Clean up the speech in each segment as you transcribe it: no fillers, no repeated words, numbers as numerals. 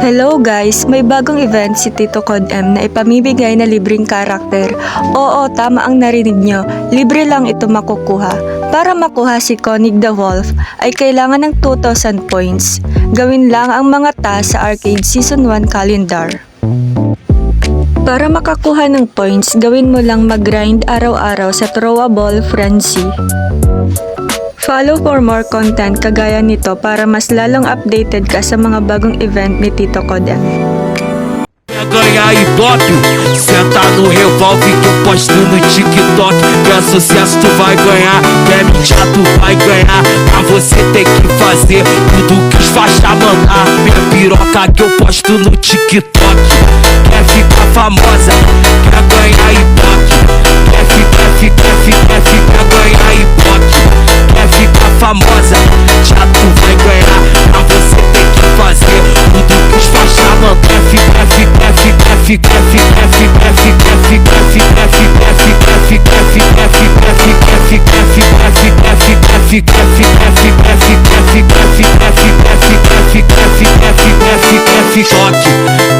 Hello guys! May bagong event si Tito Cod M na ipamimigay na libreng karakter. Oo, tama ang narinig nyo. Libre lang ito makukuha. Para makuha si Konig the Wolf ay kailangan ng 2,000 points. Gawin lang ang mga task sa Arcade Season 1 calendar. Para makakuha ng points, gawin mo lang mag-grind araw-araw sa Throwable Frenzy. Follow for more content kagaya nito para mas lalong updated ka sa mga bagong event ni Tito Cod M. Ganhar Ibope, senta no revolve que eu posto no TikTok. Que é sucesso tu vai ganhar, quer mentir tu vai ganhar. Mas você tem que fazer tudo que os faixa mandar. Minha piroca que eu posto no TikTok. Quer ficar famosa, quer ganhar Ibope. Quer ganhar Ibope. Quer ficar famosa, já tu vai ganhar. Mas você tem que fazer tudo que os faixa mandar.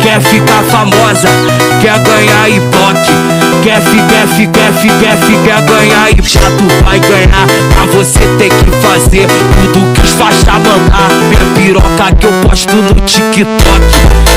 Quer ficar famosa, quer ganhar Ibope. Quer ganhar e já tu vai ganhar. Mas você tem que fazer tudo que os faixa mandar. Minha piroca que eu posto no TikTok.